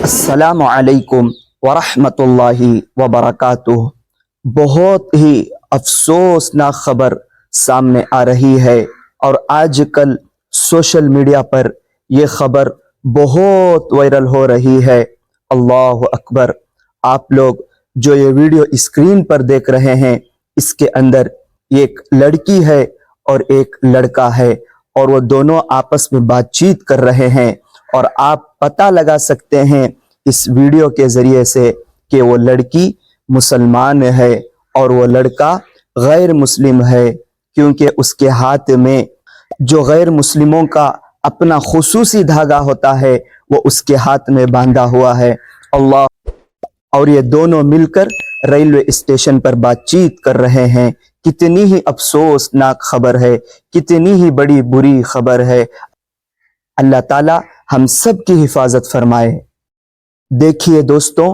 السلام علیکم ورحمۃ اللہ وبرکاتہ۔ بہت ہی افسوسناک خبر سامنے آ رہی ہے اور آج کل سوشل میڈیا پر یہ خبر بہت وائرل ہو رہی ہے۔ اللہ اکبر! آپ لوگ جو یہ ویڈیو اسکرین پر دیکھ رہے ہیں، اس کے اندر ایک لڑکی ہے اور ایک لڑکا ہے اور وہ دونوں آپس میں بات چیت کر رہے ہیں، اور آپ پتہ لگا سکتے ہیں اس ویڈیو کے ذریعے سے کہ وہ لڑکی مسلمان ہے اور وہ لڑکا غیر مسلم ہے، کیونکہ اس کے ہاتھ میں جو غیر مسلموں کا اپنا خصوصی دھاگا ہوتا ہے وہ اس کے ہاتھ میں باندھا ہوا ہے۔ اللہ! اور یہ دونوں مل کر ریلوے اسٹیشن پر بات چیت کر رہے ہیں۔ کتنی ہی افسوسناک خبر ہے، کتنی ہی بڑی بری خبر ہے۔ اللہ تعالی ہم سب کی حفاظت فرمائے۔ دیکھیے دوستوں،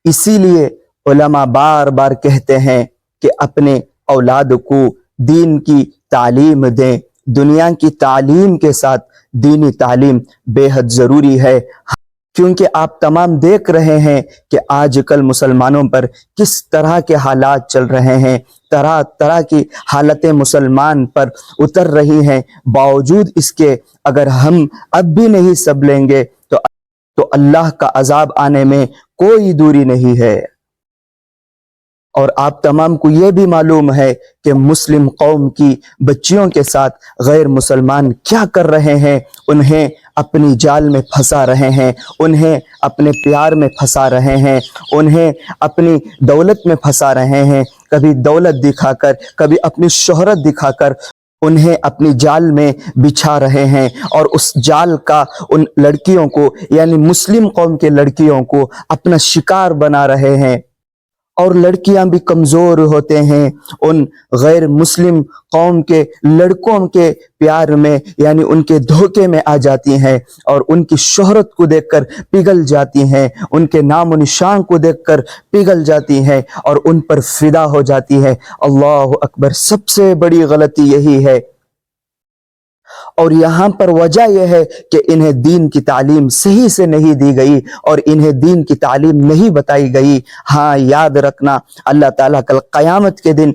اسی لیے علماء بار بار کہتے ہیں کہ اپنے اولاد کو دین کی تعلیم دیں۔ دنیا کی تعلیم کے ساتھ دینی تعلیم بے حد ضروری ہے، کیونکہ آپ تمام دیکھ رہے ہیں کہ آج کل مسلمانوں پر کس طرح کے حالات چل رہے ہیں، طرح طرح کی حالتیں مسلمان پر اتر رہی ہیں۔ باوجود اس کے اگر ہم اب بھی نہیں سب لیں گے تو اللہ کا عذاب آنے میں کوئی دوری نہیں ہے۔ اور آپ تمام کو یہ بھی معلوم ہے کہ مسلم قوم کی بچیوں کے ساتھ غیر مسلمان کیا کر رہے ہیں۔ انہیں اپنی جال میں پھنسا رہے ہیں، انہیں اپنے پیار میں پھنسا رہے ہیں، انہیں اپنی دولت میں پھنسا رہے ہیں، کبھی دولت دکھا کر، کبھی اپنی شہرت دکھا کر انہیں اپنی جال میں بچھا رہے ہیں، اور اس جال کا ان لڑکیوں کو یعنی مسلم قوم کے لڑکیوں کو اپنا شکار بنا رہے ہیں۔ اور لڑکیاں بھی کمزور ہوتے ہیں ان غیر مسلم قوم کے لڑکوں کے پیار میں، یعنی ان کے دھوکے میں آ جاتی ہیں اور ان کی شہرت کو دیکھ کر پگھل جاتی ہیں، ان کے نام و نشان کو دیکھ کر پگھل جاتی ہیں اور ان پر فدا ہو جاتی ہے۔ اللہ اکبر! سب سے بڑی غلطی یہی ہے، اور یہاں پر وجہ یہ ہے کہ انہیں دین کی تعلیم صحیح سے نہیں دی گئی اور انہیں دین کی تعلیم نہیں بتائی گئی۔ ہاں، یاد رکھنا، اللہ تعالیٰ کل قیامت کے دن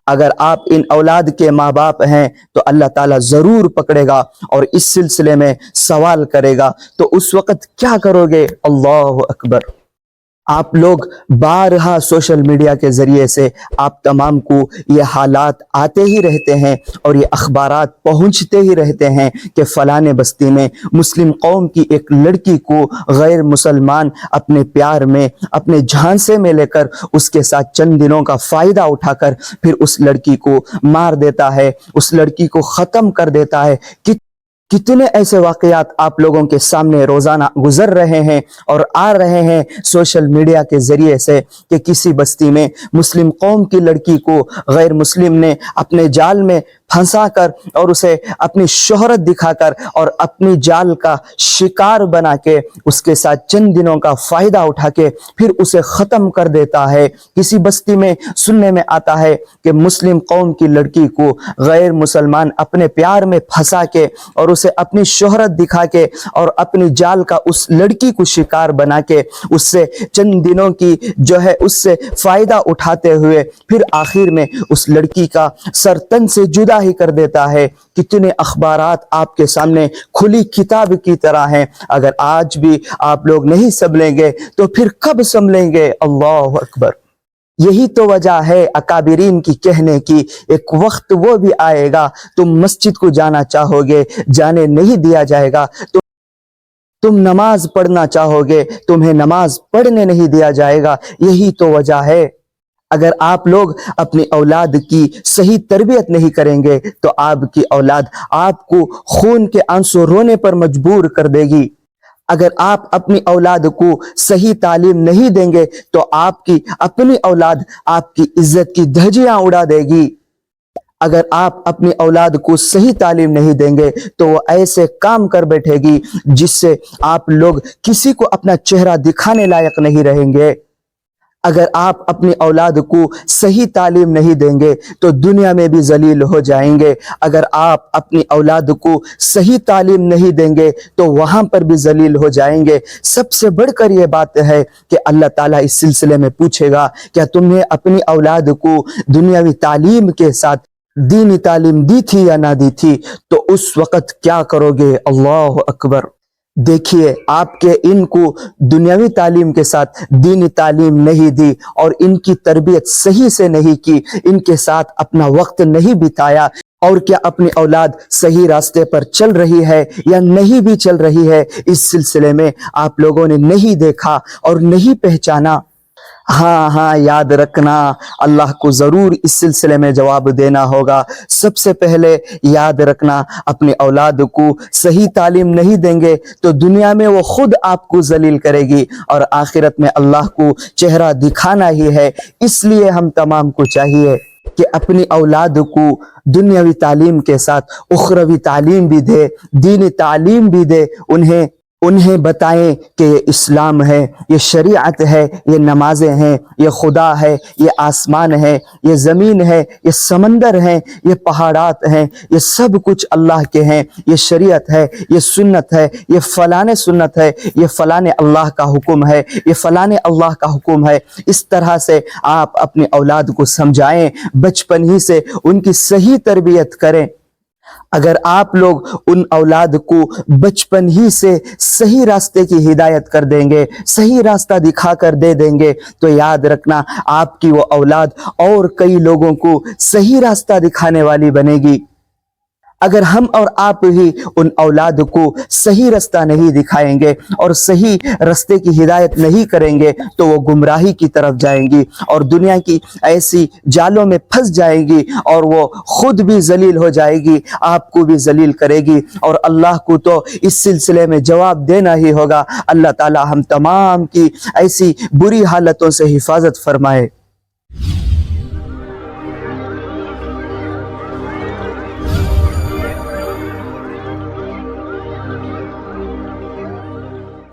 اگر آپ ان اولاد کے ماں باپ ہیں تو اللہ تعالیٰ ضرور پکڑے گا اور اس سلسلے میں سوال کرے گا، تو اس وقت کیا کرو گے؟ اللہ اکبر! آپ لوگ بارہا سوشل میڈیا کے ذریعے سے آپ تمام کو یہ حالات آتے ہی رہتے ہیں اور یہ اخبارات پہنچتے ہی رہتے ہیں کہ فلانے بستی میں مسلم قوم کی ایک لڑکی کو غیر مسلمان اپنے پیار میں، اپنے جھانسے میں لے کر اس کے ساتھ چند دنوں کا فائدہ اٹھا کر پھر اس لڑکی کو مار دیتا ہے، اس لڑکی کو ختم کر دیتا ہے۔ کتنے ایسے واقعات آپ لوگوں کے سامنے روزانہ گزر رہے ہیں اور آ رہے ہیں سوشل میڈیا کے ذریعے سے کہ کسی بستی میں مسلم قوم کی لڑکی کو غیر مسلم نے اپنے جال میں پھنسا کر اور اسے اپنی شہرت دکھا کر اور اپنی جال کا شکار بنا کے اس کے ساتھ چند دنوں کا فائدہ اٹھا کے پھر اسے ختم کر دیتا ہے۔ کسی بستی میں سننے میں آتا ہے کہ مسلم قوم کی لڑکی کو غیر مسلمان اپنے پیار میں پھنسا کے اور اسے اپنی شہرت دکھا کے اور اپنی جال کا اس لڑکی کو شکار بنا کے اس سے چند دنوں کی جو ہے اس سے فائدہ اٹھاتے ہوئے پھر آخر میں اس لڑکی کا سر تن سے جدا ہی کر دیتا ہے۔ کتنے اخبارات آپ کے سامنے کھلی کتاب کی طرح ہیں۔ اگر آج بھی آپ لوگ نہیں سنبھلیں گے تو پھر کب سنبھلیں گے؟ اللہ اکبر! یہی تو وجہ ہے اکابرین کی کہنے کی، ایک وقت وہ بھی آئے گا تم مسجد کو جانا چاہو گے، جانے نہیں دیا جائے گا، تم نماز پڑھنا چاہو گے، تمہیں نماز پڑھنے نہیں دیا جائے گا۔ یہی تو وجہ ہے۔ اگر آپ لوگ اپنی اولاد کی صحیح تربیت نہیں کریں گے تو آپ کی اولاد آپ کو خون کے آنسو رونے پر مجبور کر دے گی۔ اگر آپ اپنی اولاد کو صحیح تعلیم نہیں دیں گے تو آپ کی اپنی اولاد آپ کی عزت کی دھجیاں اڑا دے گی۔ اگر آپ اپنی اولاد کو صحیح تعلیم نہیں دیں گے تو وہ ایسے کام کر بیٹھے گی جس سے آپ لوگ کسی کو اپنا چہرہ دکھانے لائق نہیں رہیں گے۔ اگر آپ اپنی اولاد کو صحیح تعلیم نہیں دیں گے تو دنیا میں بھی ذلیل ہو جائیں گے. اگر آپ اپنی اولاد کو صحیح تعلیم نہیں دیں گے تو وہاں پر بھی ذلیل ہو جائیں گے. سب سے بڑھ کر یہ بات ہے کہ اللہ تعالیٰ اس سلسلے میں پوچھے گا کیا تم نے اپنی اولاد کو دنیاوی تعلیم کے ساتھ دینی تعلیم دی تھی یا نہ دی تھی؟ تو اس وقت کیا کرو گے؟ اللہ اکبر. دیکھیے، آپ کے ان کو دنیاوی تعلیم کے ساتھ دینی تعلیم نہیں دی اور ان کی تربیت صحیح سے نہیں کی، ان کے ساتھ اپنا وقت نہیں بتایا، اور کیا اپنی اولاد صحیح راستے پر چل رہی ہے یا نہیں بھی چل رہی ہے، اس سلسلے میں آپ لوگوں نے نہیں دیکھا اور نہیں پہچانا. ہاں یاد رکھنا، اللہ کو ضرور اس سلسلے میں جواب دینا ہوگا. سب سے پہلے یاد رکھنا، اپنی اولاد کو صحیح تعلیم نہیں دیں گے تو دنیا میں وہ خود آپ کو ذلیل کرے گی اور آخرت میں اللہ کو چہرہ دکھانا ہی ہے. اس لیے ہم تمام کو چاہیے کہ اپنی اولاد کو دنیاوی تعلیم کے ساتھ اخروی تعلیم بھی دے، دینی تعلیم بھی دے. انہیں بتائیں کہ یہ اسلام ہے، یہ شریعت ہے، یہ نمازیں ہیں، یہ خدا ہے، یہ آسمان ہے، یہ زمین ہے، یہ سمندر ہے، یہ پہاڑات ہیں، یہ سب کچھ اللہ کے ہیں. یہ شریعت ہے، یہ سنت ہے، یہ فلاں سنت ہے، یہ فلاں اللہ کا حکم ہے، یہ فلاں اللہ کا حکم ہے. اس طرح سے آپ اپنی اولاد کو سمجھائیں، بچپن ہی سے ان کی صحیح تربیت کریں. اگر آپ لوگ ان اولاد کو بچپن ہی سے صحیح راستے کی ہدایت کر دیں گے، صحیح راستہ دکھا کر دے دیں گے، تو یاد رکھنا آپ کی وہ اولاد اور کئی لوگوں کو صحیح راستہ دکھانے والی بنے گی. اگر ہم اور آپ ہی ان اولاد کو صحیح راستہ نہیں دکھائیں گے اور صحیح راستے کی ہدایت نہیں کریں گے تو وہ گمراہی کی طرف جائیں گی اور دنیا کی ایسی جالوں میں پھنس جائیں گی اور وہ خود بھی ذلیل ہو جائے گی، آپ کو بھی ذلیل کرے گی اور اللہ کو تو اس سلسلے میں جواب دینا ہی ہوگا. اللہ تعالی ہم تمام کی ایسی بری حالتوں سے حفاظت فرمائے.